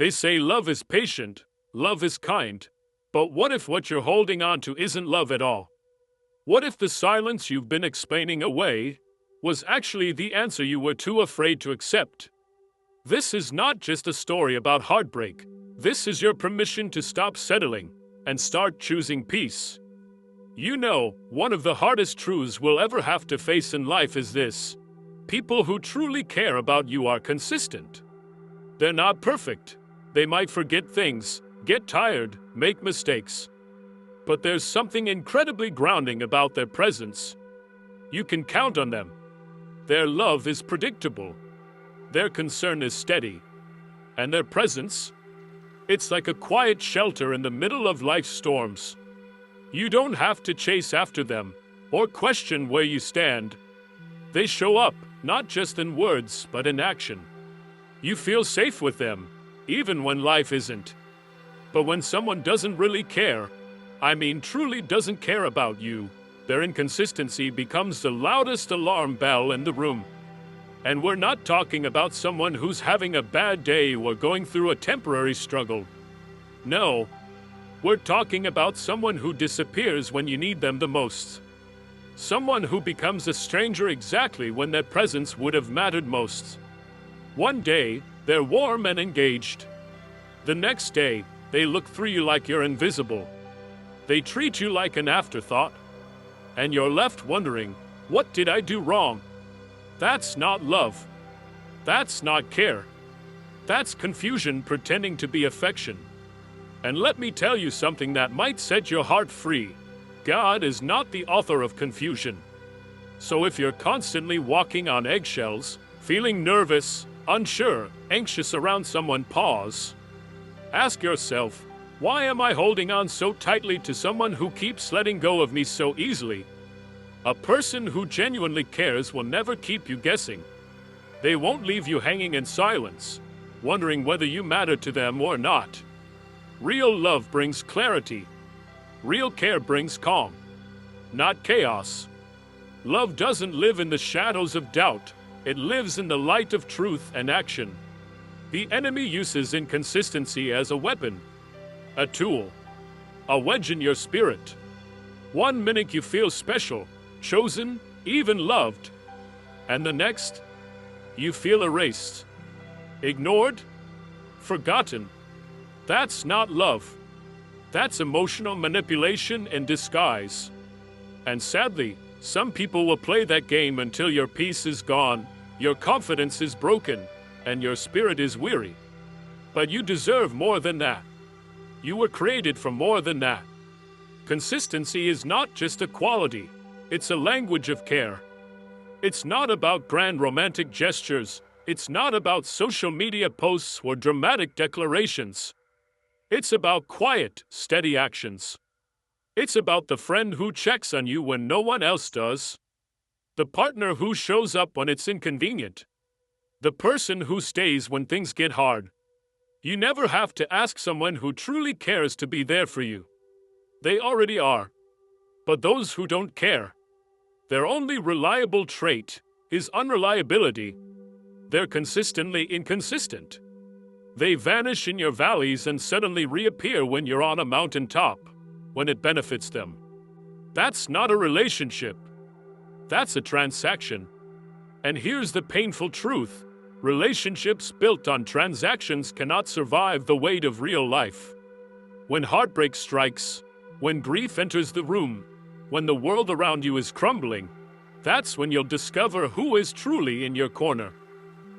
They say love is patient, love is kind. But what if what you're holding on to isn't love at all? What if the silence you've been explaining away was actually the answer you were too afraid to accept? This is not just a story about heartbreak. This is your permission to stop settling and start choosing peace. You know, one of the hardest truths we'll ever have to face in life is this: people who truly care about you are consistent. They're not perfect. They might forget things, get tired, make mistakes. But there's something incredibly grounding about their presence. You can count on them. Their love is predictable. Their concern is steady. And their presence? It's like a quiet shelter in the middle of life's storms. You don't have to chase after them or question where you stand. They show up, not just in words, but in action. You feel safe with them, even when life isn't. But when someone doesn't really care, truly doesn't care about you, their inconsistency becomes the loudest alarm bell in the room. And we're not talking about someone who's having a bad day or going through a temporary struggle. No, we're talking about someone who disappears when you need them the most. Someone who becomes a stranger exactly when their presence would have mattered most. One day, they're warm and engaged. The next day, they look through you like you're invisible. They treat you like an afterthought. And you're left wondering, what did I do wrong? That's not love. That's not care. That's confusion pretending to be affection. And let me tell you something that might set your heart free. God is not the author of confusion. So if you're constantly walking on eggshells, feeling nervous, unsure, anxious around someone, pause. Ask yourself, why am I holding on so tightly to someone who keeps letting go of me so easily? A person who genuinely cares will never keep you guessing. They won't leave you hanging in silence, wondering whether you matter to them or not. Real love brings clarity. Real care brings calm, not chaos. Love doesn't live in the shadows of doubt. It lives in the light of truth and action. The enemy uses inconsistency as a weapon, a tool, a wedge in your spirit. One minute you feel special, chosen, even loved, and the next, you feel erased, ignored, forgotten. That's not love. That's emotional manipulation in disguise. And sadly, some people will play that game until your peace is gone, your confidence is broken, and your spirit is weary. But you deserve more than that. You were created for more than that. Consistency is not just a quality, it's a language of care. It's not about grand romantic gestures. It's not about social media posts or dramatic declarations. It's about quiet, steady actions. It's about the friend who checks on you when no one else does. The partner who shows up when it's inconvenient. The person who stays when things get hard. You never have to ask someone who truly cares to be there for you. They already are. But those who don't care, their only reliable trait is unreliability. They're consistently inconsistent. They vanish in your valleys and suddenly reappear when you're on a mountaintop, when it benefits them. That's not a relationship. That's a transaction. And here's the painful truth. Relationships built on transactions cannot survive the weight of real life. When heartbreak strikes, when grief enters the room, when the world around you is crumbling, that's when you'll discover who is truly in your corner.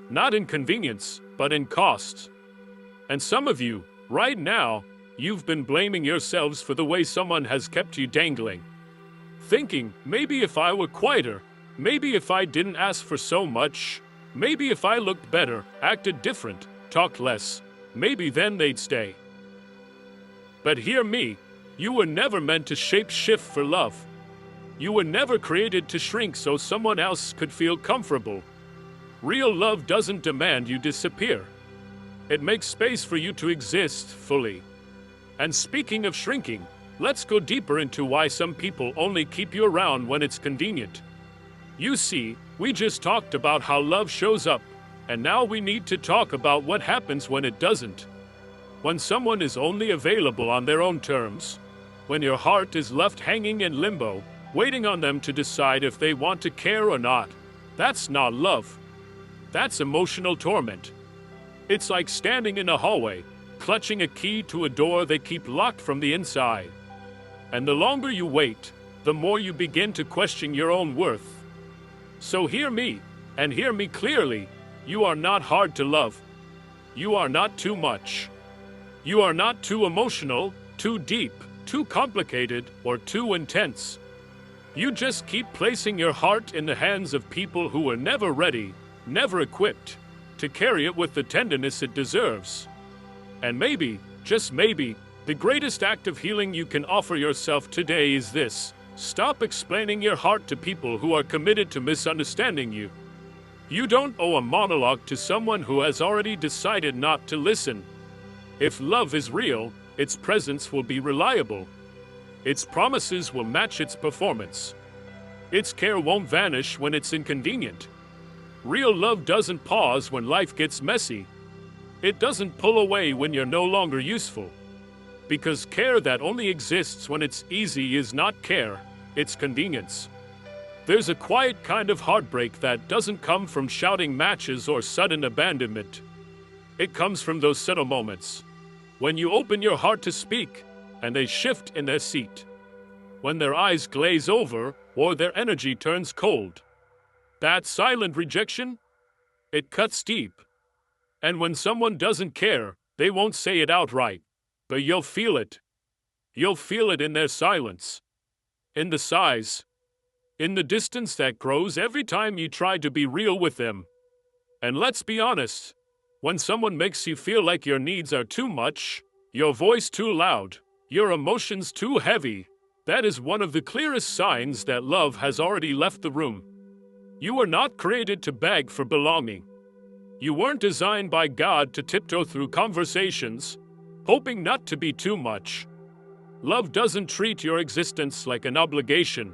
Not in convenience, but in cost. And some of you, right now, you've been blaming yourselves for the way someone has kept you dangling. Thinking, maybe if I were quieter, maybe if I didn't ask for so much, maybe if I looked better, acted different, talked less, maybe then they'd stay. But hear me, you were never meant to shape-shift for love. You were never created to shrink so someone else could feel comfortable. Real love doesn't demand you disappear. It makes space for you to exist fully. And speaking of shrinking, let's go deeper into why some people only keep you around when it's convenient. You see, we just talked about how love shows up, and now we need to talk about what happens when it doesn't. When someone is only available on their own terms, when your heart is left hanging in limbo, waiting on them to decide if they want to care or not, that's not love. That's emotional torment. It's like standing in a hallway, clutching a key to a door they keep locked from the inside. And the longer you wait, the more you begin to question your own worth. So hear me, and hear me clearly. You are not hard to love. You are not too much. You are not too emotional, too deep, too complicated, or too intense. You just keep placing your heart in the hands of people who were never ready, never equipped, to carry it with the tenderness it deserves. And maybe, just maybe, the greatest act of healing you can offer yourself today is this: stop explaining your heart to people who are committed to misunderstanding you. You don't owe a monologue to someone who has already decided not to listen. If love is real, its presence will be reliable. Its promises will match its performance. Its care won't vanish when it's inconvenient. Real love doesn't pause when life gets messy. It doesn't pull away when you're no longer useful. Because care that only exists when it's easy is not care, it's convenience. There's a quiet kind of heartbreak that doesn't come from shouting matches or sudden abandonment. It comes from those subtle moments. When you open your heart to speak, and they shift in their seat. When their eyes glaze over, or their energy turns cold. That silent rejection, it cuts deep. And when someone doesn't care, they won't say it outright, but you'll feel it. You'll feel it in their silence, in the sighs, in the distance that grows every time you try to be real with them. And let's be honest, when someone makes you feel like your needs are too much, your voice too loud, your emotions too heavy, that is one of the clearest signs that love has already left the room. You were not created to beg for belonging. You weren't designed by God to tiptoe through conversations, hoping not to be too much. Love doesn't treat your existence like an obligation.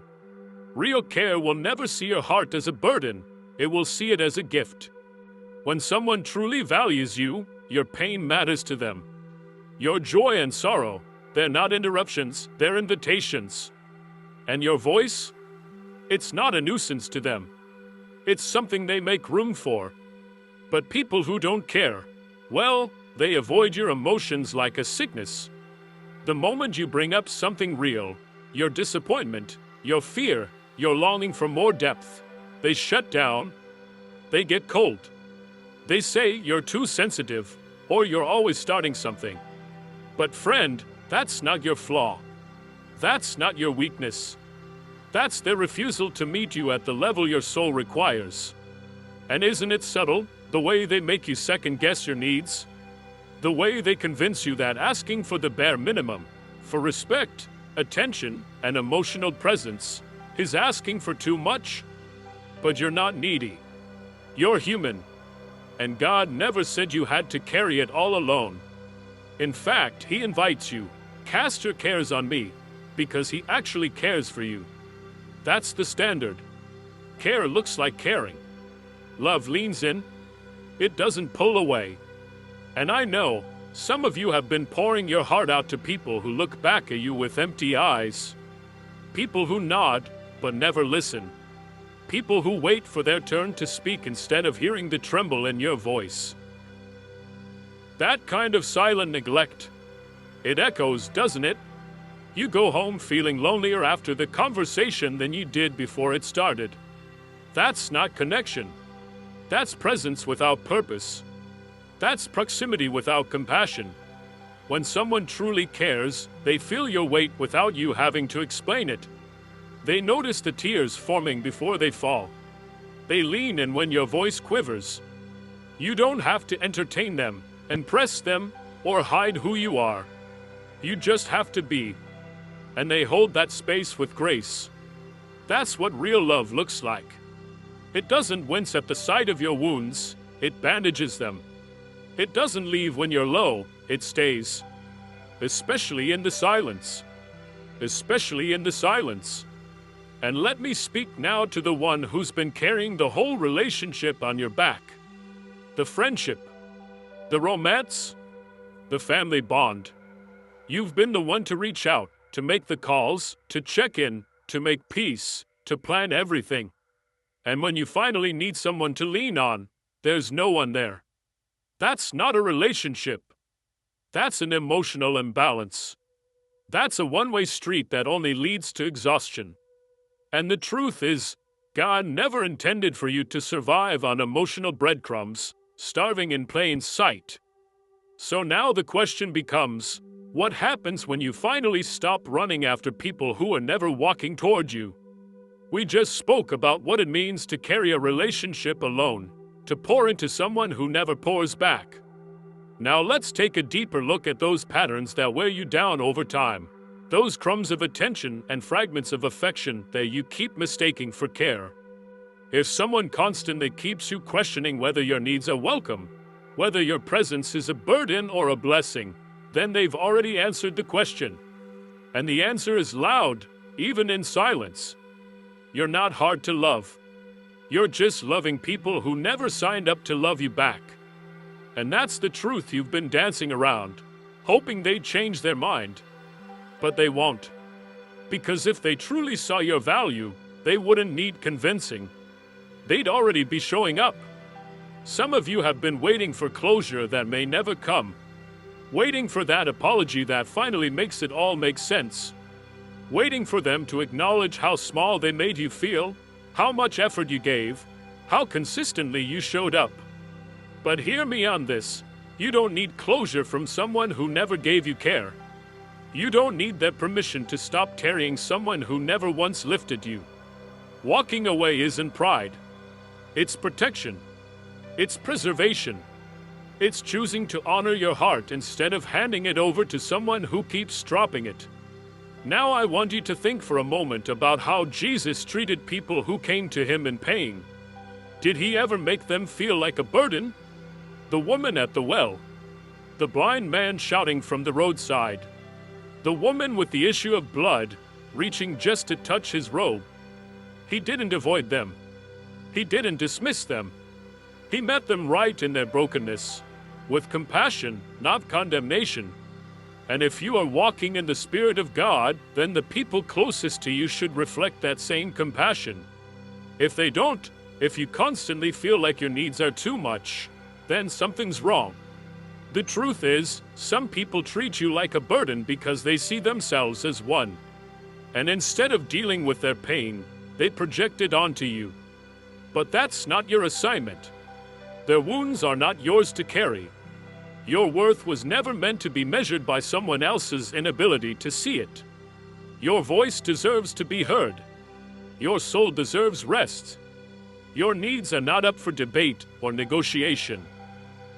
Real care will never see your heart as a burden, it will see it as a gift. When someone truly values you, your pain matters to them. Your joy and sorrow, they're not interruptions, they're invitations. And your voice? It's not a nuisance to them. It's something they make room for. But people who don't care, well, they avoid your emotions like a sickness. The moment you bring up something real, your disappointment, your fear, your longing for more depth, they shut down, they get cold. They say you're too sensitive, or you're always starting something. But friend, that's not your flaw. That's not your weakness. That's their refusal to meet you at the level your soul requires. And isn't it subtle, the way they make you second-guess your needs? The way they convince you that asking for the bare minimum, for respect, attention, and emotional presence, is asking for too much? But you're not needy. You're human. And God never said you had to carry it all alone. In fact, He invites you, cast your cares on me, because He actually cares for you. That's the standard. Care looks like caring. Love leans in. It doesn't pull away. And I know, some of you have been pouring your heart out to people who look back at you with empty eyes. People who nod, but never listen. People who wait for their turn to speak instead of hearing the tremble in your voice. That kind of silent neglect, it echoes, doesn't it? You go home feeling lonelier after the conversation than you did before it started. That's not connection. That's presence without purpose. That's proximity without compassion. When someone truly cares, they feel your weight without you having to explain it. They notice the tears forming before they fall. They lean in when your voice quivers. You don't have to entertain them, impress them, or hide who you are. You just have to be. And they hold that space with grace. That's what real love looks like. It doesn't wince at the sight of your wounds, it bandages them. It doesn't leave when you're low, it stays. Especially in the silence. Especially in the silence. And let me speak now to the one who's been carrying the whole relationship on your back. The friendship. The romance. the family bond. You've been the one to reach out, to make the calls, to check in, to make peace, to plan everything. And when you finally need someone to lean on, there's no one there. That's not a relationship. That's an emotional imbalance. That's a one-way street that only leads to exhaustion. And the truth is, God never intended for you to survive on emotional breadcrumbs, starving in plain sight. So now the question becomes, what happens when you finally stop running after people who are never walking toward you? We just spoke about what it means to carry a relationship alone, to pour into someone who never pours back. Now let's take a deeper look at those patterns that wear you down over time. Those crumbs of attention and fragments of affection that you keep mistaking for care. If someone constantly keeps you questioning whether your needs are welcome, whether your presence is a burden or a blessing, then they've already answered the question. And the answer is loud, even in silence. You're not hard to love. You're just loving people who never signed up to love you back. And that's the truth you've been dancing around, hoping they'd change their mind. But they won't. Because if they truly saw your value, they wouldn't need convincing. They'd already be showing up. Some of you have been waiting for closure that may never come. Waiting for that apology that finally makes it all make sense. Waiting for them to acknowledge how small they made you feel, how much effort you gave, how consistently you showed up. But hear me on this. You don't need closure from someone who never gave you care. You don't need their permission to stop carrying someone who never once lifted you. Walking away isn't pride. It's protection. It's preservation. It's choosing to honor your heart instead of handing it over to someone who keeps dropping it. Now I want you to think for a moment about how Jesus treated people who came to him in pain. Did he ever make them feel like a burden? The woman at the well. The blind man shouting from the roadside. The woman with the issue of blood, reaching just to touch his robe. He didn't avoid them. He didn't dismiss them. He met them right in their brokenness, with compassion, not condemnation. And if you are walking in the Spirit of God, then the people closest to you should reflect that same compassion. If they don't, if you constantly feel like your needs are too much, then something's wrong. The truth is, some people treat you like a burden because they see themselves as one. And instead of dealing with their pain, they project it onto you. But that's not your assignment. Their wounds are not yours to carry. Your worth was never meant to be measured by someone else's inability to see it. Your voice deserves to be heard. Your soul deserves rest. Your needs are not up for debate or negotiation.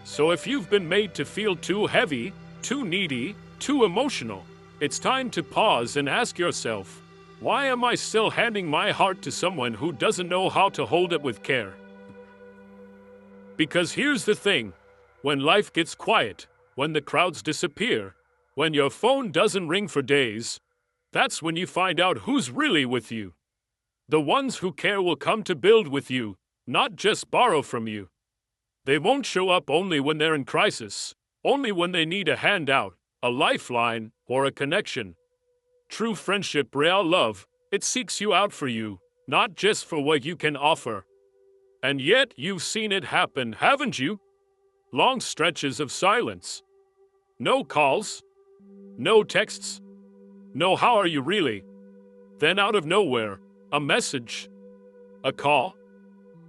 So if you've been made to feel too heavy, too needy, too emotional, it's time to pause and ask yourself, why am I still handing my heart to someone who doesn't know how to hold it with care? Because here's the thing, when life gets quiet, when the crowds disappear, when your phone doesn't ring for days, that's when you find out who's really with you. The ones who care will come to build with you, not just borrow from you. They won't show up only when they're in crisis, only when they need a handout, a lifeline, or a connection. True friendship, real love, it seeks you out for you, not just for what you can offer. And yet you've seen it happen, haven't you? Long stretches of silence. No calls. No texts. No how are you really? Then out of nowhere, a message. A call.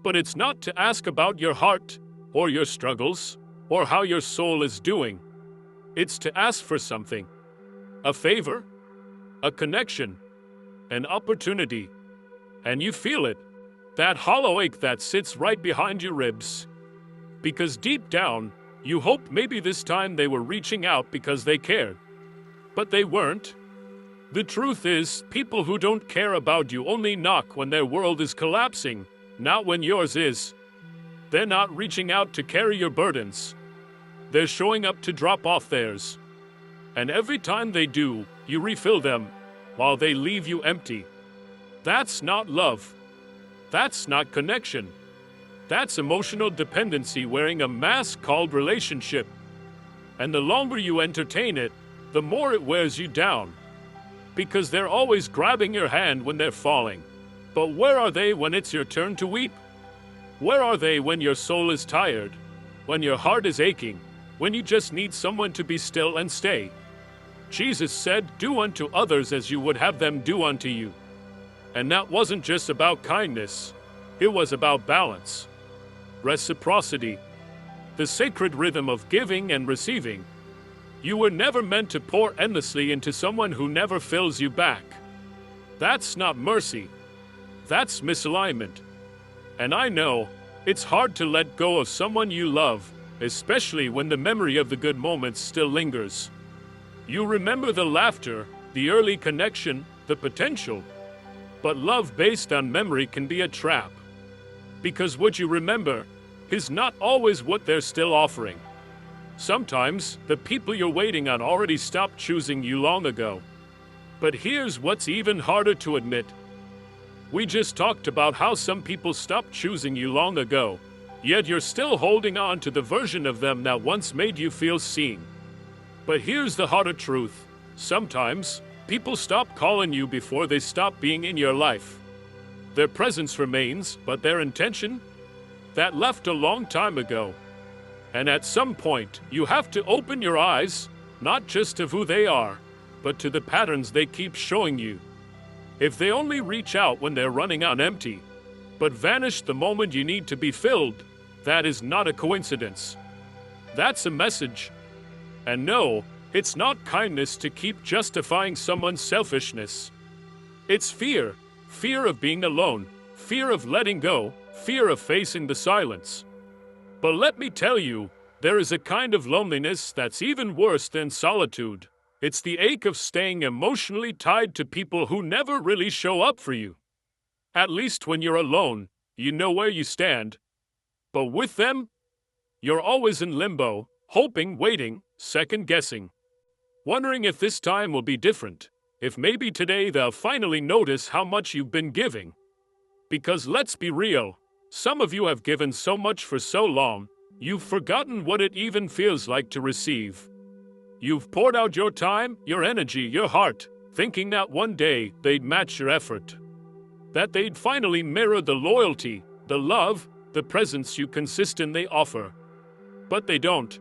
But it's not to ask about your heart, or your struggles, or how your soul is doing. It's to ask for something. A favor. A connection. An opportunity. And you feel it. That hollow ache that sits right behind your ribs. Because deep down, you hope maybe this time they were reaching out because they cared. But they weren't. The truth is, people who don't care about you only knock when their world is collapsing, not when yours is. They're not reaching out to carry your burdens. They're showing up to drop off theirs. And every time they do, you refill them, while they leave you empty. That's not love. That's not connection. That's emotional dependency wearing a mask called relationship. And the longer you entertain it, the more it wears you down. Because they're always grabbing your hand when they're falling. But where are they when it's your turn to weep? Where are they when your soul is tired? When your heart is aching? When you just need someone to be still and stay? Jesus said, "Do unto others as you would have them do unto you." And that wasn't just about kindness. It was about balance, reciprocity, the sacred rhythm of giving and receiving. You were never meant to pour endlessly into someone who never fills you back. That's not mercy. That's misalignment. And I know it's hard to let go of someone you love, especially when the memory of the good moments still lingers. You remember the laughter, the early connection, the potential. But love based on memory can be a trap. Because what you remember is not always what they're still offering. Sometimes the people you're waiting on already stopped choosing you long ago. But here's what's even harder to admit. We just talked about how some people stopped choosing you long ago, yet you're still holding on to the version of them that once made you feel seen. But here's the harder truth. Sometimes people stop calling you before they stop being in your life. Their presence remains, but their intention? That left a long time ago. And at some point, you have to open your eyes, not just to who they are, but to the patterns they keep showing you. If they only reach out when they're running on empty, but vanish the moment you need to be filled, that is not a coincidence. That's a message. And no, it's not kindness to keep justifying someone's selfishness. It's fear. Fear of being alone. Fear of letting go. Fear of facing the silence. But let me tell you, there is a kind of loneliness that's even worse than solitude. It's the ache of staying emotionally tied to people who never really show up for you. At least when you're alone, you know where you stand. But with them, you're always in limbo, hoping, waiting, second-guessing. Wondering if this time will be different. If maybe today they'll finally notice how much you've been giving. Because let's be real, some of you have given so much for so long, you've forgotten what it even feels like to receive. You've poured out your time, your energy, your heart, thinking that one day they'd match your effort. That they'd finally mirror the loyalty, the love, the presence you consistently offer. But they don't.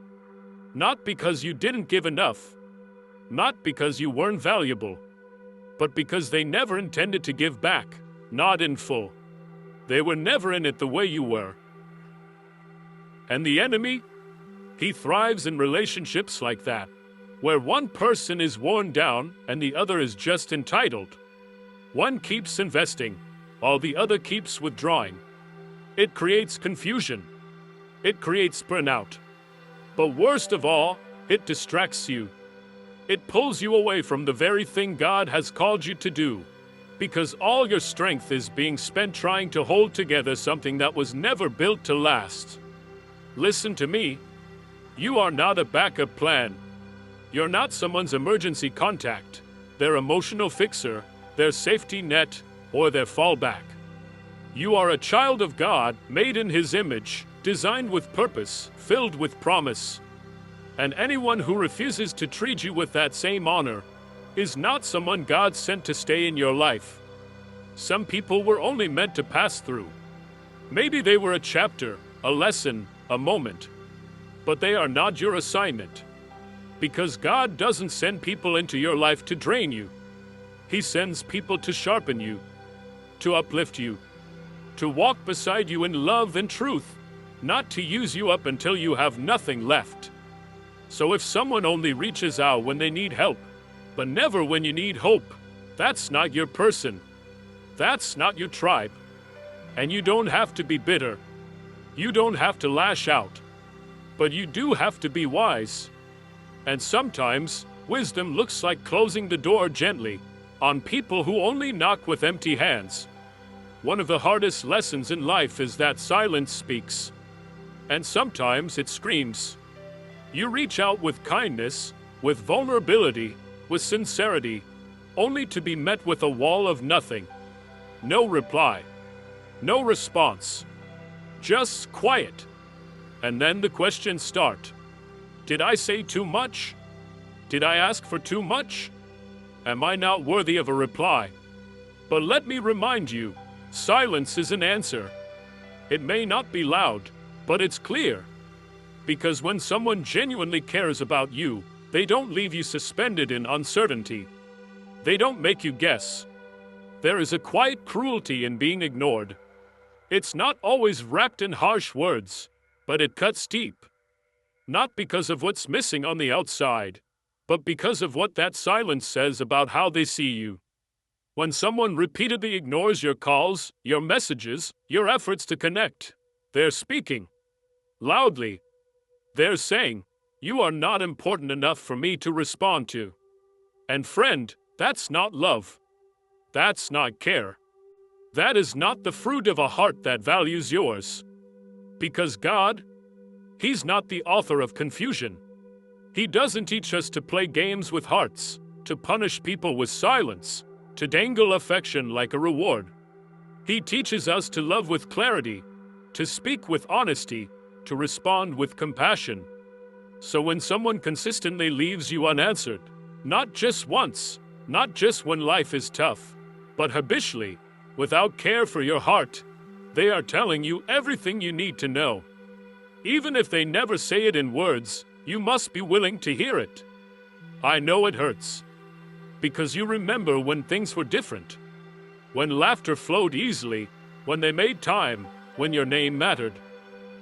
Not because you didn't give enough. Not because you weren't valuable. But because they never intended to give back, not in full. They were never in it the way you were. And the enemy? He thrives in relationships like that, where one person is worn down and the other is just entitled. One keeps investing, while the other keeps withdrawing. It creates confusion. It creates burnout. But worst of all, it distracts you. It pulls you away from the very thing God has called you to do, because all your strength is being spent trying to hold together something that was never built to last. Listen to me. You are not a backup plan. You're not someone's emergency contact, their emotional fixer, their safety net, or their fallback. You are a child of God, made in His image, designed with purpose, filled with promise. And anyone who refuses to treat you with that same honor is not someone God sent to stay in your life. Some people were only meant to pass through. Maybe they were a chapter, a lesson, a moment. But they are not your assignment. Because God doesn't send people into your life to drain you. He sends people to sharpen you, to uplift you, to walk beside you in love and truth, not to use you up until you have nothing left. So if someone only reaches out when they need help, but never when you need hope, that's not your person. That's not your tribe. And you don't have to be bitter. You don't have to lash out. But you do have to be wise. And sometimes, wisdom looks like closing the door gently on people who only knock with empty hands. One of the hardest lessons in life is that silence speaks. And sometimes it screams. You reach out with kindness, with vulnerability, with sincerity, only to be met with a wall of nothing. No reply. No response. Just quiet. And then the questions start. Did I say too much? Did I ask for too much? Am I not worthy of a reply? But let me remind you, silence is an answer. It may not be loud, but it's clear. Because when someone genuinely cares about you, they don't leave you suspended in uncertainty. They don't make you guess. There is a quiet cruelty in being ignored. It's not always wrapped in harsh words, but it cuts deep. Not because of what's missing on the outside, but because of what that silence says about how they see you. When someone repeatedly ignores your calls, your messages, your efforts to connect, they're speaking loudly. They're saying, "You are not important enough for me to respond to." And friend, that's not love. That's not care. That is not the fruit of a heart that values yours. Because God, He's not the author of confusion. He doesn't teach us to play games with hearts, to punish people with silence, to dangle affection like a reward. He teaches us to love with clarity, to speak with honesty, to respond with compassion. So when someone consistently leaves you unanswered, not just once, not just when life is tough, but habitually, without care for your heart, they are telling you everything you need to know. Even if they never say it in words, you must be willing to hear it. I know it hurts. Because you remember when things were different. When laughter flowed easily, when they made time, when your name mattered.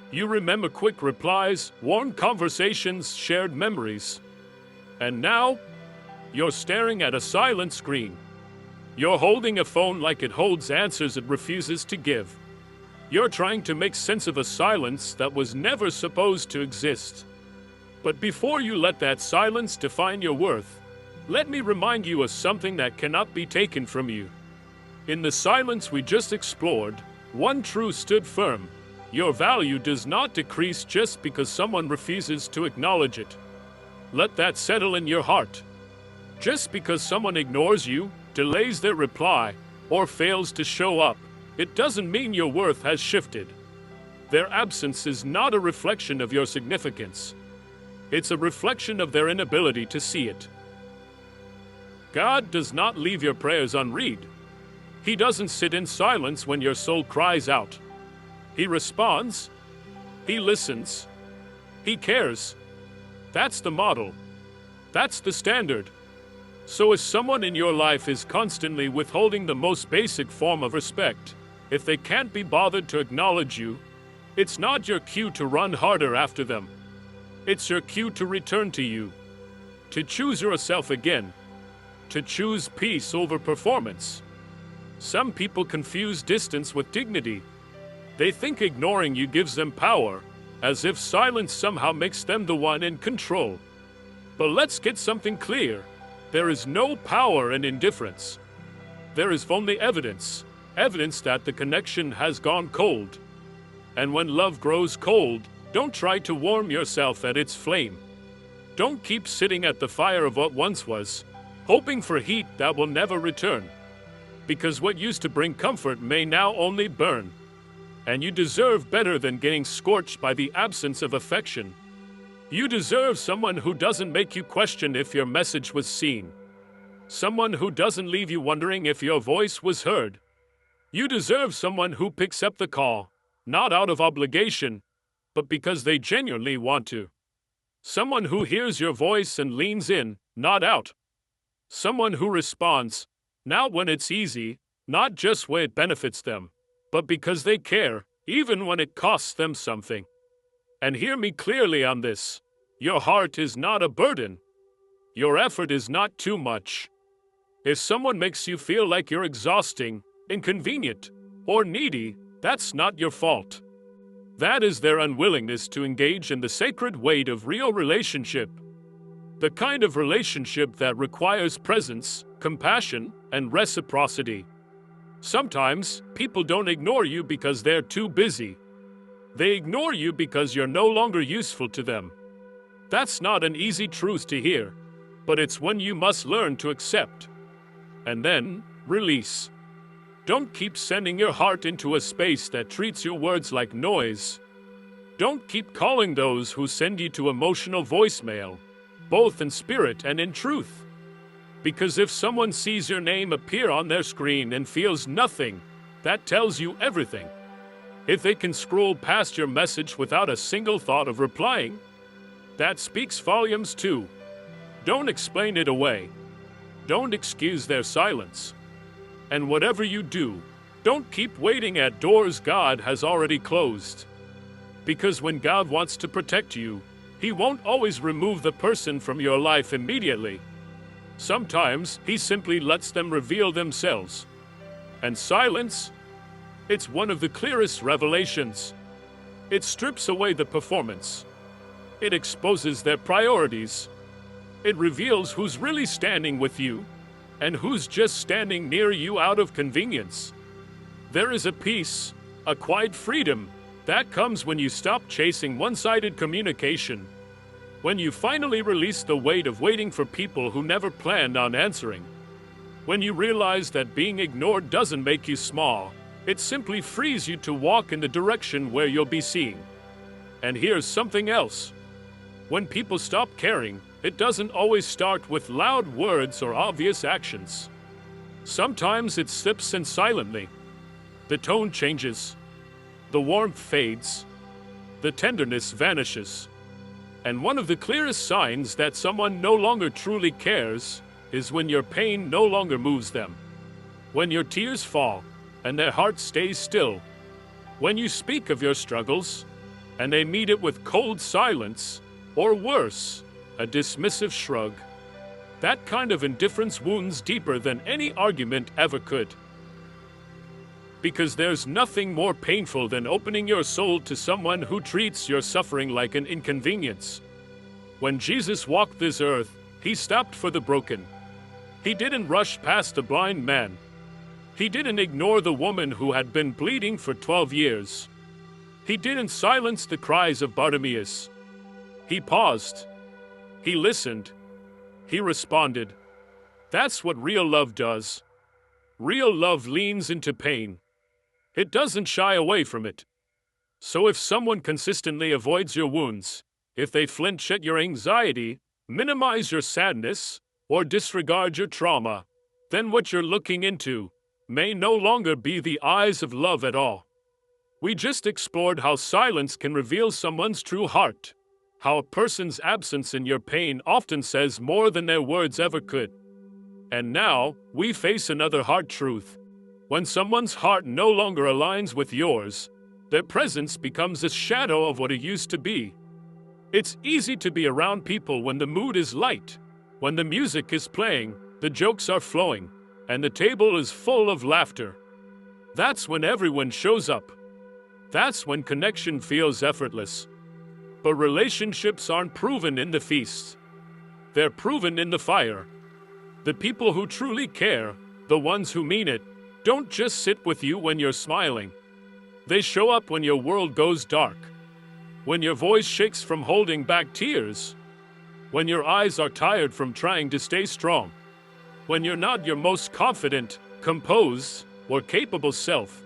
You remember quick replies, warm conversations, shared memories. And now, you're staring at a silent screen. You're holding a phone like it holds answers it refuses to give. You're trying to make sense of a silence that was never supposed to exist. But before you let that silence define your worth, let me remind you of something that cannot be taken from you. In the silence we just explored, one truth stood firm. Your value does not decrease just because someone refuses to acknowledge it. Let that settle in your heart. Just because someone ignores you, delays their reply, or fails to show up, it doesn't mean your worth has shifted. Their absence is not a reflection of your significance. It's a reflection of their inability to see it. God does not leave your prayers unread. He doesn't sit in silence when your soul cries out. He responds. He listens. He cares. That's the model. That's the standard. So if someone in your life is constantly withholding the most basic form of respect, if they can't be bothered to acknowledge you, it's not your cue to run harder after them. It's your cue to return to you, to choose yourself again, to choose peace over performance. Some people confuse distance with dignity. They think ignoring you gives them power, as if silence somehow makes them the one in control. But let's get something clear. There is no power in indifference. There is only evidence that the connection has gone cold. And when love grows cold, don't try to warm yourself at its flame. Don't keep sitting at the fire of what once was, hoping for heat that will never return. Because what used to bring comfort may now only burn. And you deserve better than getting scorched by the absence of affection. You deserve someone who doesn't make you question if your message was seen. Someone who doesn't leave you wondering if your voice was heard. You deserve someone who picks up the call, not out of obligation, but because they genuinely want to. Someone who hears your voice and leans in, not out. Someone who responds, not when it's easy, not just when it benefits them, but because they care, even when it costs them something. And hear me clearly on this. Your heart is not a burden. Your effort is not too much. If someone makes you feel like you're exhausting, inconvenient, or needy, that's not your fault. That is their unwillingness to engage in the sacred weight of real relationship. The kind of relationship that requires presence, compassion, and reciprocity. Sometimes, people don't ignore you because they're too busy. They ignore you because you're no longer useful to them. That's not an easy truth to hear, but it's one you must learn to accept. And then, release. Don't keep sending your heart into a space that treats your words like noise. Don't keep calling those who send you to emotional voicemail, both in spirit and in truth. Because if someone sees your name appear on their screen and feels nothing, that tells you everything. If they can scroll past your message without a single thought of replying, that speaks volumes too. Don't explain it away. Don't excuse their silence. And whatever you do, don't keep waiting at doors God has already closed. Because when God wants to protect you, He won't always remove the person from your life immediately. Sometimes He simply lets them reveal themselves. And silence? It's one of the clearest revelations. It strips away the performance. It exposes their priorities. It reveals who's really standing with you and who's just standing near you out of convenience. There is a peace, a quiet freedom, that comes when you stop chasing one-sided communication. When you finally release the weight of waiting for people who never planned on answering. When you realize that being ignored doesn't make you small, it simply frees you to walk in the direction where you'll be seen. And here's something else. When people stop caring, it doesn't always start with loud words or obvious actions. Sometimes it slips in silently. The tone changes. The warmth fades. The tenderness vanishes. And one of the clearest signs that someone no longer truly cares is when your pain no longer moves them. When your tears fall and their heart stays still. When you speak of your struggles and they meet it with cold silence, or worse, a dismissive shrug. That kind of indifference wounds deeper than any argument ever could. Because there's nothing more painful than opening your soul to someone who treats your suffering like an inconvenience. When Jesus walked this earth, He stopped for the broken. He didn't rush past the blind man. He didn't ignore the woman who had been bleeding for 12 years. He didn't silence the cries of Bartimaeus. He paused. He listened. He responded. That's what real love does. Real love leans into pain. It doesn't shy away from it. So if someone consistently avoids your wounds, if they flinch at your anxiety, minimize your sadness, or disregard your trauma, then what you're looking into may no longer be the eyes of love at all. We just explored how silence can reveal someone's true heart, how a person's absence in your pain often says more than their words ever could. And now, we face another hard truth. When someone's heart no longer aligns with yours, their presence becomes a shadow of what it used to be. It's easy to be around people when the mood is light, when the music is playing, the jokes are flowing, and the table is full of laughter. That's when everyone shows up. That's when connection feels effortless. But relationships aren't proven in the feasts. They're proven in the fire. The people who truly care, the ones who mean it, don't just sit with you when you're smiling. They show up when your world goes dark. When your voice shakes from holding back tears. When your eyes are tired from trying to stay strong. When you're not your most confident, composed, or capable self.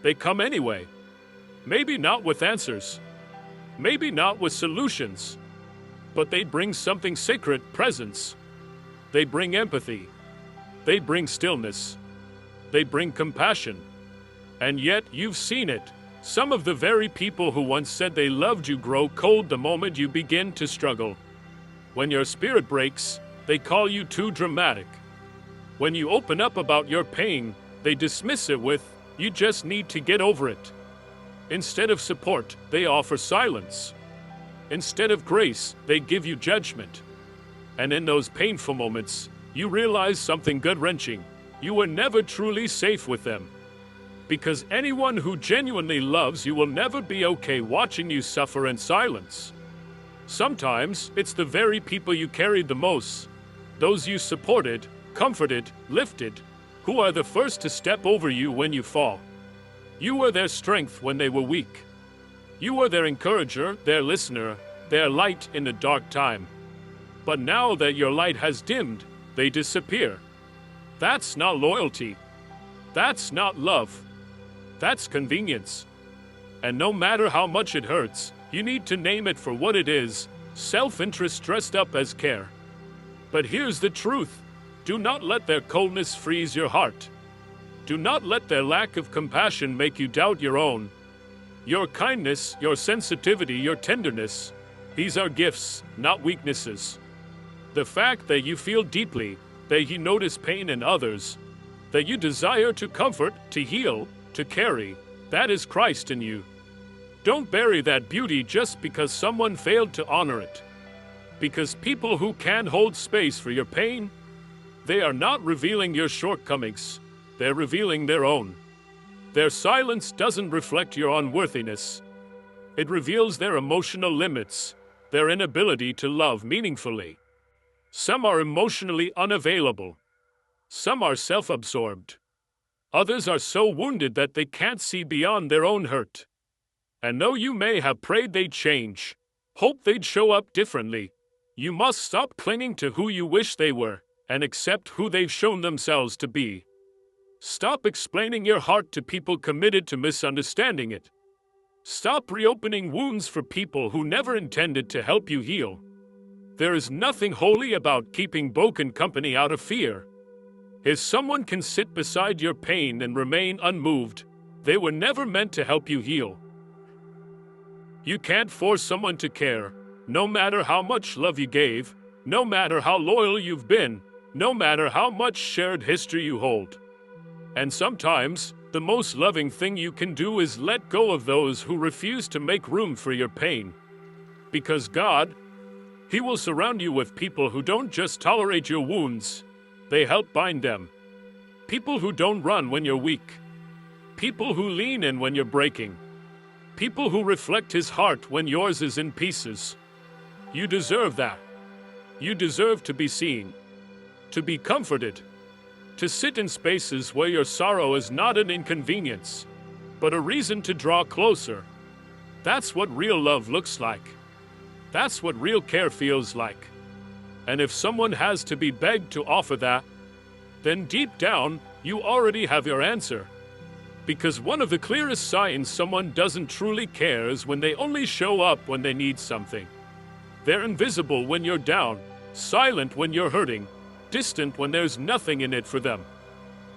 They come anyway. Maybe not with answers. Maybe not with solutions. But they bring something sacred, presence. They bring empathy. They bring stillness. They bring compassion. And yet, you've seen it. Some of the very people who once said they loved you grow cold the moment you begin to struggle. When your spirit breaks, they call you too dramatic. When you open up about your pain, they dismiss it with, "You just need to get over it." Instead of support, they offer silence. Instead of grace, they give you judgment. And in those painful moments, you realize something gut-wrenching. You were never truly safe with them. Because anyone who genuinely loves you will never be okay watching you suffer in silence. Sometimes, it's the very people you carried the most, those you supported, comforted, lifted, who are the first to step over you when you fall. You were their strength when they were weak. You were their encourager, their listener, their light in the dark time. But now that your light has dimmed, they disappear. That's not loyalty. That's not love. That's convenience. And no matter how much it hurts, you need to name it for what it is, self-interest dressed up as care. But here's the truth. Do not let their coldness freeze your heart. Do not let their lack of compassion make you doubt your own. Your kindness, your sensitivity, your tenderness, these are gifts, not weaknesses. The fact that you feel deeply, that you notice pain in others, that you desire to comfort, to heal, to carry, that is Christ in you. Don't bury that beauty just because someone failed to honor it. Because people who can hold space for your pain, they are not revealing your shortcomings, they're revealing their own. Their silence doesn't reflect your unworthiness. It reveals their emotional limits, their inability to love meaningfully. Some are emotionally unavailable. Some are self-absorbed. Others are so wounded that they can't see beyond their own hurt. And though you may have prayed they'd change, hoped they'd show up differently, you must stop clinging to who you wish they were and accept who they've shown themselves to be. Stop explaining your heart to people committed to misunderstanding it. Stop reopening wounds for people who never intended to help you heal. There is nothing holy about keeping broken company out of fear. If someone can sit beside your pain and remain unmoved, they were never meant to help you heal. You can't force someone to care, no matter how much love you gave, no matter how loyal you've been, no matter how much shared history you hold. And sometimes, the most loving thing you can do is let go of those who refuse to make room for your pain. Because God, He will surround you with people who don't just tolerate your wounds, they help bind them. People who don't run when you're weak. People who lean in when you're breaking. People who reflect His heart when yours is in pieces. You deserve that. You deserve to be seen, to be comforted, to sit in spaces where your sorrow is not an inconvenience, but a reason to draw closer. That's what real love looks like. That's what real care feels like. And if someone has to be begged to offer that, then deep down, you already have your answer. Because one of the clearest signs someone doesn't truly care is when they only show up when they need something. They're invisible when you're down, silent when you're hurting, distant when there's nothing in it for them.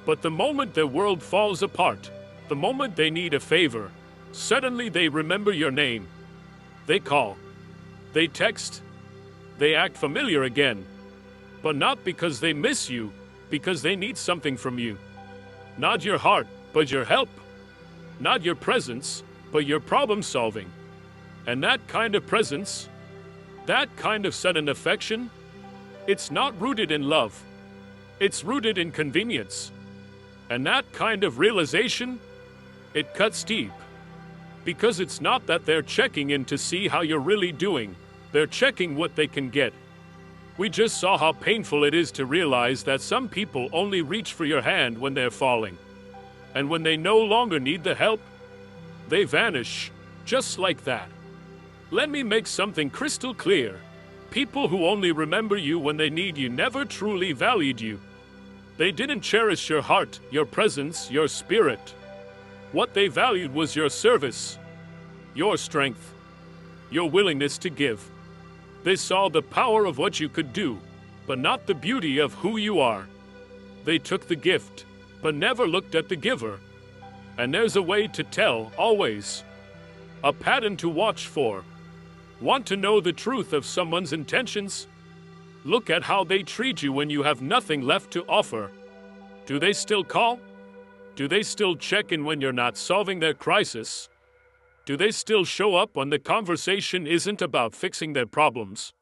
But the moment their world falls apart, the moment they need a favor, suddenly they remember your name. They call. They text. They act familiar again. But not because they miss you, because they need something from you. Not your heart, but your help. Not your presence, but your problem solving. And that kind of presence, that kind of sudden affection, it's not rooted in love. It's rooted in convenience. And that kind of realization, it cuts deep. Because it's not that they're checking in to see how you're really doing. They're checking what they can get. We just saw how painful it is to realize that some people only reach for your hand when they're falling. And when they no longer need the help, they vanish, just like that. Let me make something crystal clear. People who only remember you when they need you never truly valued you. They didn't cherish your heart, your presence, your spirit. What they valued was your service, your strength, your willingness to give. They saw the power of what you could do, but not the beauty of who you are. They took the gift, but never looked at the giver. And there's a way to tell, always. A pattern to watch for. Want to know the truth of someone's intentions? Look at how they treat you when you have nothing left to offer. Do they still call? Do they still check in when you're not solving their crisis? Do they still show up when the conversation isn't about fixing their problems?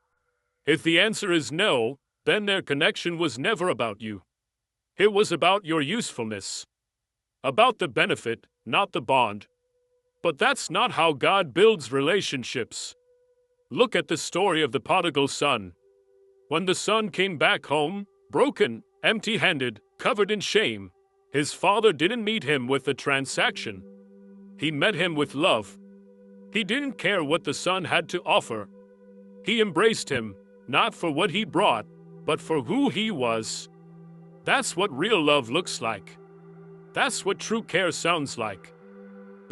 If the answer is no, then their connection was never about you. It was about your usefulness. About the benefit, not the bond. But that's not how God builds relationships. Look at the story of the prodigal son. When the son came back home, broken, empty-handed, covered in shame, his father didn't meet him with a transaction. He met him with love. He didn't care what the son had to offer. He embraced him, not for what he brought, but for who he was. That's what real love looks like. That's what true care sounds like.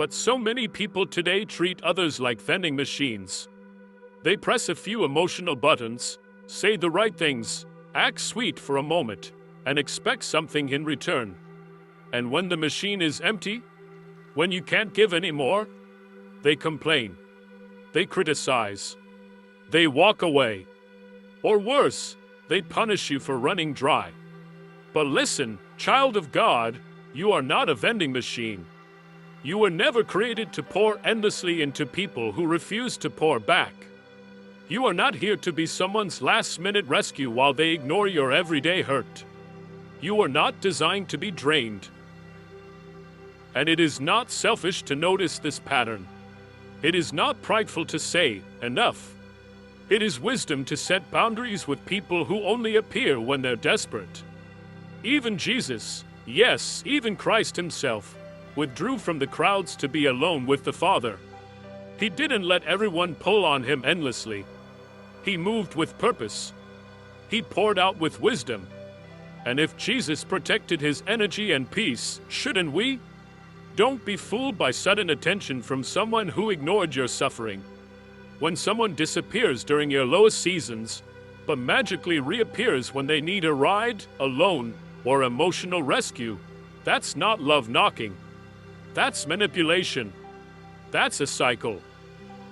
But so many people today treat others like vending machines. They press a few emotional buttons, say the right things, act sweet for a moment, and expect something in return. And when the machine is empty, when you can't give any more, they complain. They criticize. They walk away. Or worse, they punish you for running dry. But listen, child of God, you are not a vending machine. You were never created to pour endlessly into people who refuse to pour back. You are not here to be someone's last-minute rescue while they ignore your everyday hurt. You are not designed to be drained. And it is not selfish to notice this pattern. It is not prideful to say, enough. It is wisdom to set boundaries with people who only appear when they're desperate. Even Jesus, yes, even Christ himself, withdrew from the crowds to be alone with the Father. He didn't let everyone pull on him endlessly. He moved with purpose. He poured out with wisdom. And if Jesus protected his energy and peace, shouldn't we? Don't be fooled by sudden attention from someone who ignored your suffering. When someone disappears during your lowest seasons, but magically reappears when they need a ride, a loan, or emotional rescue, that's not love knocking. That's manipulation. That's a cycle.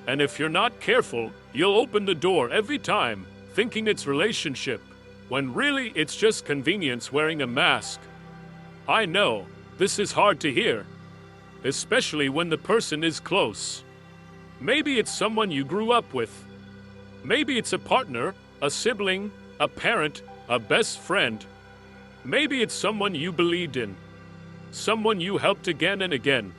And if you're not careful, you'll open the door every time, thinking it's relationship, when really it's just convenience wearing a mask. I know, this is hard to hear, especially when the person is close. Maybe it's someone you grew up with. Maybe it's a partner, a sibling, a parent, a best friend. Maybe it's someone you believed in, someone you helped again and again.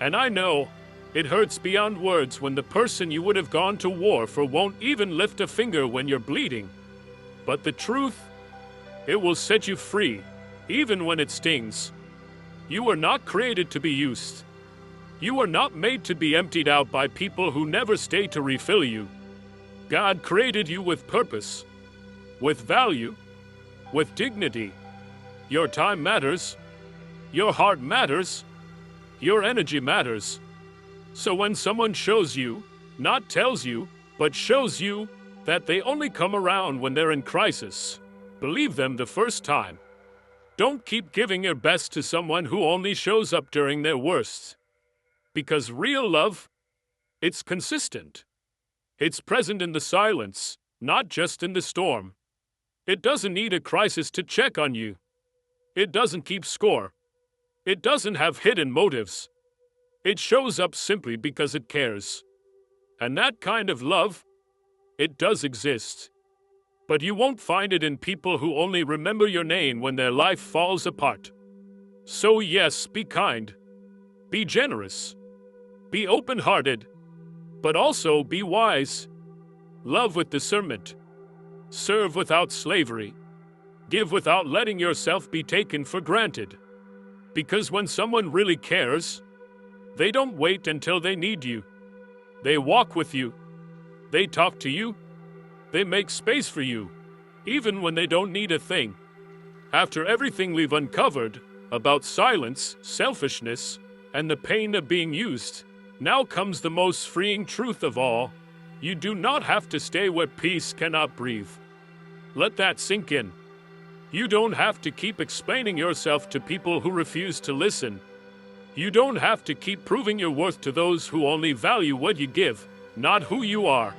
And I know, it hurts beyond words when the person you would have gone to war for won't even lift a finger when you're bleeding. But the truth, it will set you free, even when it stings. You were not created to be used. You were not made to be emptied out by people who never stay to refill you. God created you with purpose, with value, with dignity. Your time matters. Your heart matters. Your energy matters. So when someone shows you, not tells you, but shows you that they only come around when they're in crisis, believe them the first time. Don't keep giving your best to someone who only shows up during their worst. Because real love, it's consistent. It's present in the silence, not just in the storm. It doesn't need a crisis to check on you. It doesn't keep score. It doesn't have hidden motives. It shows up simply because it cares. And that kind of love, it does exist. But you won't find it in people who only remember your name when their life falls apart. So yes, be kind. Be generous. Be open-hearted. But also be wise. Love with discernment. Serve without slavery. Give without letting yourself be taken for granted. Because when someone really cares, they don't wait until they need you. They walk with you. They talk to you. They make space for you, even when they don't need a thing. After everything we've uncovered about silence, selfishness, and the pain of being used, now comes the most freeing truth of all. You do not have to stay where peace cannot breathe. Let that sink in. You don't have to keep explaining yourself to people who refuse to listen. You don't have to keep proving your worth to those who only value what you give, not who you are.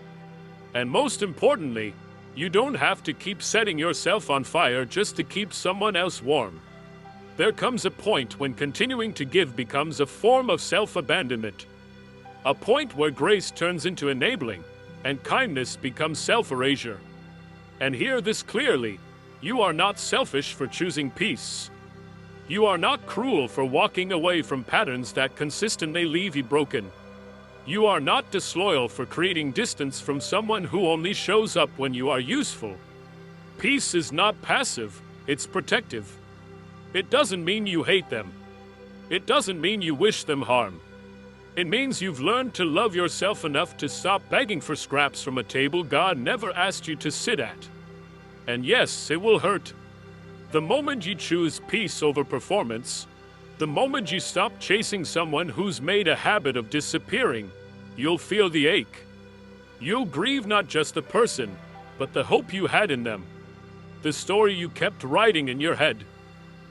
And most importantly, you don't have to keep setting yourself on fire just to keep someone else warm. There comes a point when continuing to give becomes a form of self-abandonment. A point where grace turns into enabling, and kindness becomes self-erasure. And hear this clearly, you are not selfish for choosing peace. You are not cruel for walking away from patterns that consistently leave you broken. You are not disloyal for creating distance from someone who only shows up when you are useful. Peace is not passive, it's protective. It doesn't mean you hate them. It doesn't mean you wish them harm. It means you've learned to love yourself enough to stop begging for scraps from a table God never asked you to sit at. And yes, it will hurt. The moment you choose peace over performance, The moment you stop chasing someone who's made a habit of disappearing, you'll feel the ache. You'll grieve not just the person, but the hope you had in them. The story you kept writing in your head.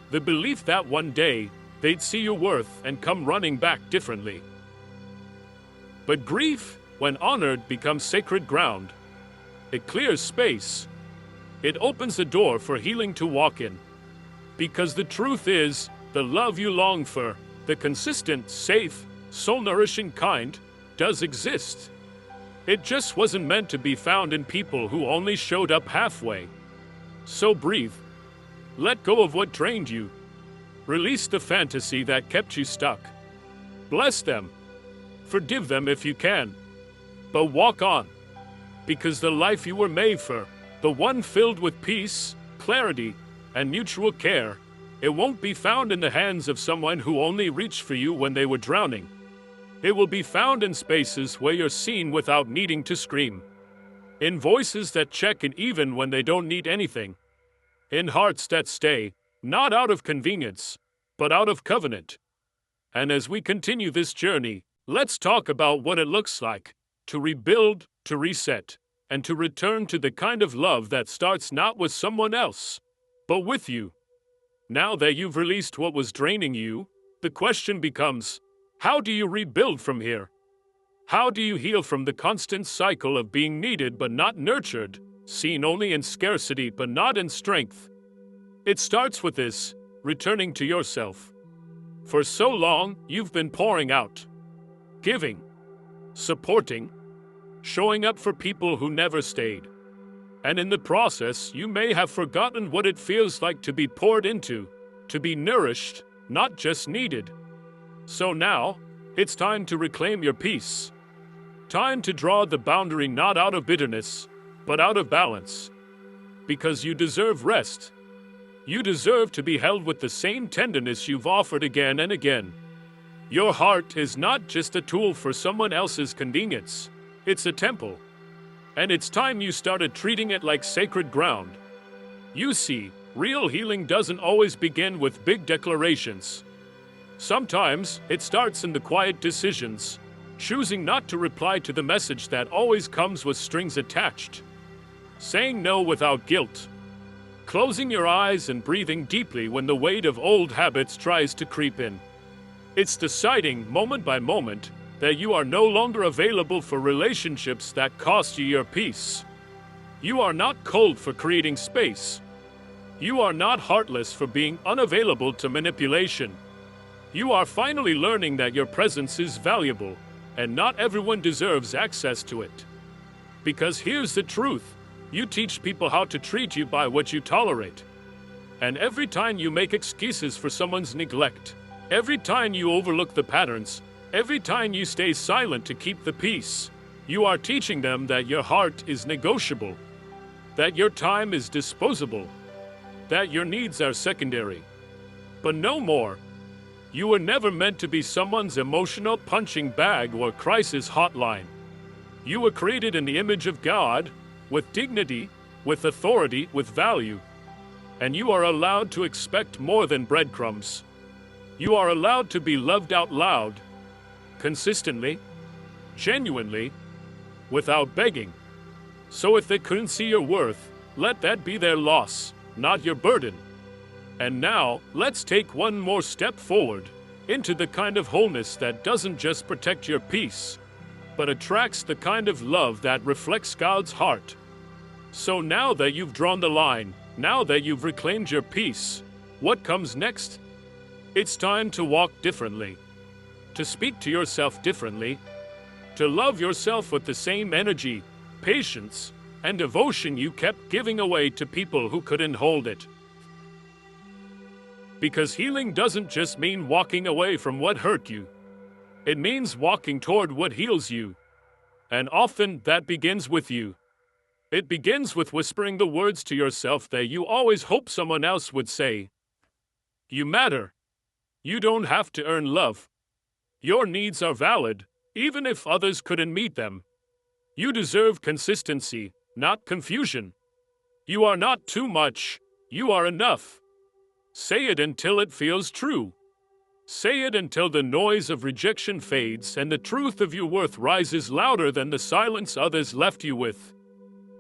The belief that one day, they'd see your worth and come running back differently. But grief, when honored, becomes sacred ground. It clears space. It opens the door for healing to walk in. Because the truth is, the love you long for, the consistent, safe, soul-nourishing kind, does exist. It just wasn't meant to be found in people who only showed up halfway. So breathe. Let go of what drained you. Release the fantasy that kept you stuck. Bless them. Forgive them if you can. But walk on. Because the life you were made for, the one filled with peace, clarity, and mutual care, it won't be found in the hands of someone who only reached for you when they were drowning. It will be found in spaces where you're seen without needing to scream. In voices that check in even when they don't need anything. In hearts that stay, not out of convenience, but out of covenant. And as we continue this journey, let's talk about what it looks like to rebuild, to reset, and to return to the kind of love that starts not with someone else, but with you. Now that you've released what was draining you, the question becomes, how do you rebuild from here? How do you heal from the constant cycle of being needed but not nurtured, seen only in scarcity but not in strength? It starts with this, returning to yourself. For so long, you've been pouring out, giving, supporting, showing up for people who never stayed. And in the process, you may have forgotten what it feels like to be poured into, to be nourished, not just needed. So now, it's time to reclaim your peace. Time to draw the boundary not out of bitterness, but out of balance. Because you deserve rest. You deserve to be held with the same tenderness you've offered again and again. Your heart is not just a tool for someone else's convenience. It's a temple. And it's time you started treating it like sacred ground. You see, real healing doesn't always begin with big declarations. Sometimes, it starts in the quiet decisions, choosing not to reply to the message that always comes with strings attached. Saying no without guilt. Closing your eyes and breathing deeply when the weight of old habits tries to creep in. It's deciding, moment by moment, that you are no longer available for relationships that cost you your peace. You are not cold for creating space. You are not heartless for being unavailable to manipulation. You are finally learning that your presence is valuable, and not everyone deserves access to it. Because here's the truth, you teach people how to treat you by what you tolerate. And every time you make excuses for someone's neglect, every time you overlook the patterns, every time you stay silent to keep the peace, you are teaching them that your heart is negotiable, that your time is disposable, that your needs are secondary. But no more. You were never meant to be someone's emotional punching bag or crisis hotline. You were created in the image of God, with dignity, with authority, with value. And you are allowed to expect more than breadcrumbs. You are allowed to be loved out loud, consistently, genuinely, without begging. So if they couldn't see your worth, let that be their loss, not your burden. And now, let's take one more step forward, into the kind of wholeness that doesn't just protect your peace, but attracts the kind of love that reflects God's heart. So now that you've drawn the line, now that you've reclaimed your peace, what comes next? It's time to walk differently. To speak to yourself differently, to love yourself with the same energy, patience, and devotion you kept giving away to people who couldn't hold it. Because healing doesn't just mean walking away from what hurt you. It means walking toward what heals you. And often that begins with you. It begins with whispering the words to yourself that you always hoped someone else would say. You matter. You don't have to earn love. Your needs are valid, even if others couldn't meet them. You deserve consistency, not confusion. You are not too much, you are enough. Say it until it feels true. Say it until the noise of rejection fades and the truth of your worth rises louder than the silence others left you with.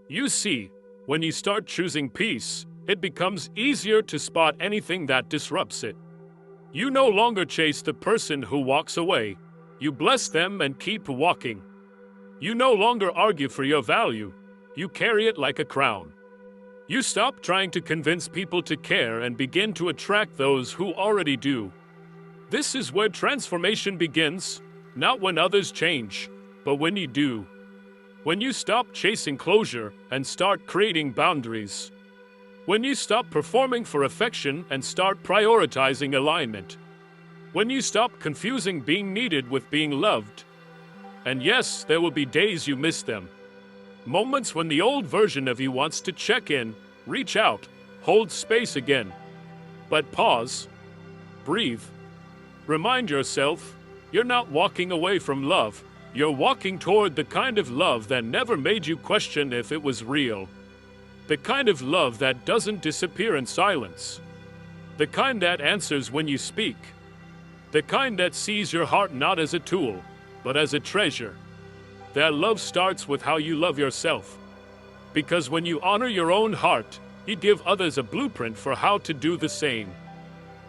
You see, when you start choosing peace, it becomes easier to spot anything that disrupts it. You no longer chase the person who walks away. You bless them and keep walking. You no longer argue for your value. You carry it like a crown. You stop trying to convince people to care and begin to attract those who already do. This is where transformation begins, not when others change, but when you do. When you stop chasing closure and start creating boundaries. When you stop performing for affection and start prioritizing alignment. When you stop confusing being needed with being loved. And yes, there will be days you miss them. Moments when the old version of you wants to check in, reach out, hold space again. But pause. Breathe. Remind yourself, you're not walking away from love. You're walking toward the kind of love that never made you question if it was real. The kind of love that doesn't disappear in silence. The kind that answers when you speak. The kind that sees your heart not as a tool, but as a treasure. That love starts with how you love yourself. Because when you honor your own heart, you give others a blueprint for how to do the same.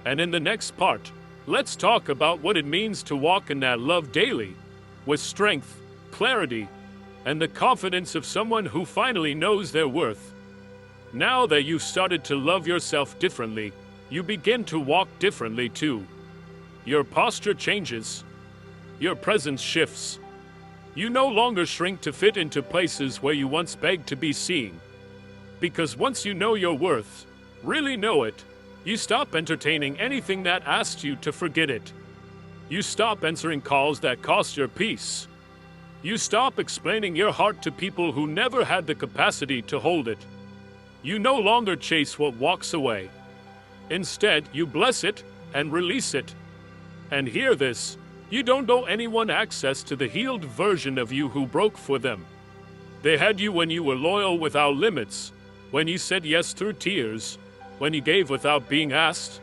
And in the next part, let's talk about what it means to walk in that love daily, with strength, clarity, and the confidence of someone who finally knows their worth. Now that you've started to love yourself differently, you begin to walk differently too. Your posture changes. Your presence shifts. You no longer shrink to fit into places where you once begged to be seen. Because once you know your worth, really know it, you stop entertaining anything that asks you to forget it. You stop answering calls that cost your peace. You stop explaining your heart to people who never had the capacity to hold it. You no longer chase what walks away. Instead, you bless it and release it. And hear this, you don't owe anyone access to the healed version of you who broke for them. They had you when you were loyal without limits, when you said yes through tears, when you gave without being asked.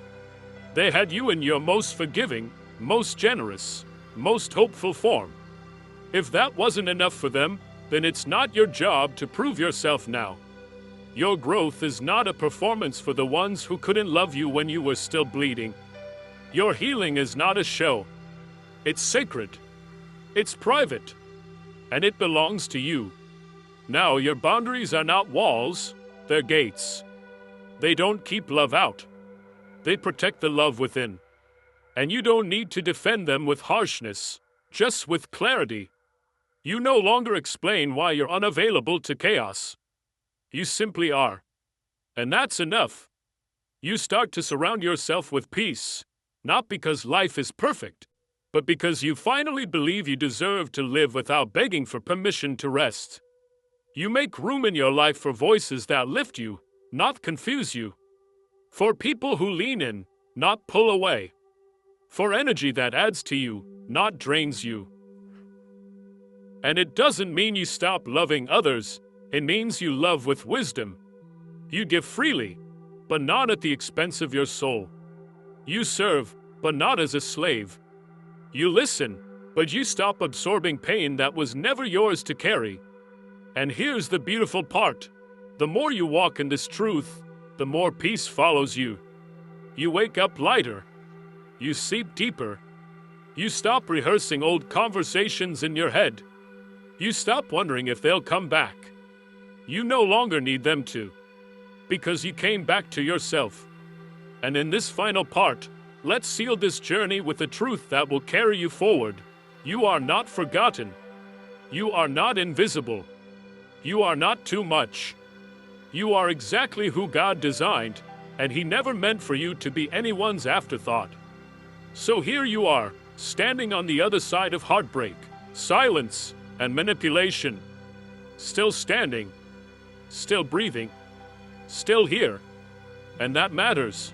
They had you in your most forgiving, most generous, most hopeful form. If that wasn't enough for them, then it's not your job to prove yourself now. Your growth is not a performance for the ones who couldn't love you when you were still bleeding. Your healing is not a show. It's sacred. It's private. And it belongs to you. Now, your boundaries are not walls, they're gates. They don't keep love out. They protect the love within. And you don't need to defend them with harshness, just with clarity. You no longer explain why you're unavailable to chaos. You simply are. And that's enough. You start to surround yourself with peace, not because life is perfect, but because you finally believe you deserve to live without begging for permission to rest. You make room in your life for voices that lift you, not confuse you. For people who lean in, not pull away. For energy that adds to you, not drains you. And it doesn't mean you stop loving others. It means you love with wisdom. You give freely, but not at the expense of your soul. You serve, but not as a slave. You listen, but you stop absorbing pain that was never yours to carry. And here's the beautiful part. The more you walk in this truth, the more peace follows you. You wake up lighter. You sleep deeper. You stop rehearsing old conversations in your head. You stop wondering if they'll come back. You no longer need them to. Because you came back to yourself. And in this final part, let's seal this journey with the truth that will carry you forward. You are not forgotten. You are not invisible. You are not too much. You are exactly who God designed, and He never meant for you to be anyone's afterthought. So here you are, standing on the other side of heartbreak, silence, and manipulation. Still standing, still breathing, still here. And that matters.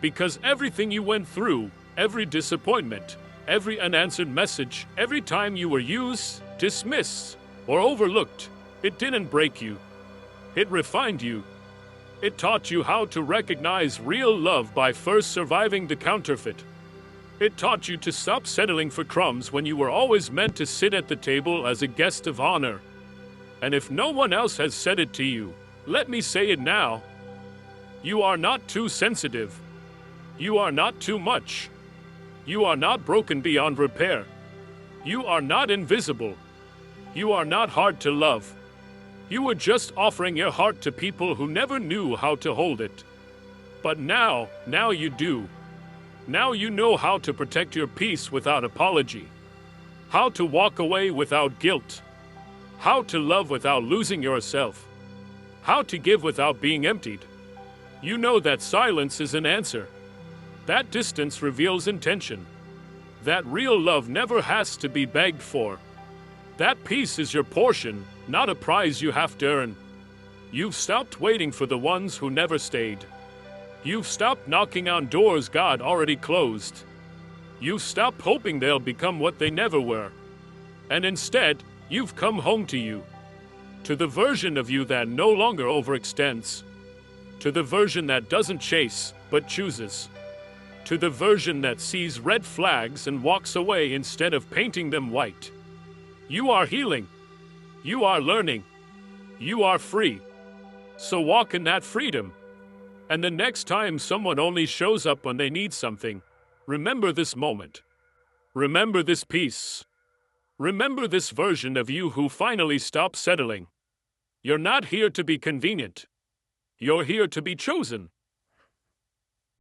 Because everything you went through, every disappointment, every unanswered message, every time you were used, dismissed, or overlooked, it didn't break you. It refined you. It taught you how to recognize real love by first surviving the counterfeit. It taught you to stop settling for crumbs when you were always meant to sit at the table as a guest of honor. And if no one else has said it to you, let me say it now. You are not too sensitive. You are not too much. You are not broken beyond repair. You are not invisible. You are not hard to love. You were just offering your heart to people who never knew how to hold it. But now you do. Now you know how to protect your peace without apology. How to walk away without guilt. How to love without losing yourself. How to give without being emptied. You know that silence is an answer. That distance reveals intention. That real love never has to be begged for. That peace is your portion, not a prize you have to earn. You've stopped waiting for the ones who never stayed. You've stopped knocking on doors God already closed. You've stopped hoping they'll become what they never were. And instead, you've come home to you. To the version of you that no longer overextends. To the version that doesn't chase, but chooses. To the version that sees red flags and walks away instead of painting them white. You are healing. You are learning. You are free. So walk in that freedom. And the next time someone only shows up when they need something, remember this moment. Remember this peace. Remember this version of you who finally stopped settling. You're not here to be convenient. You're here to be chosen.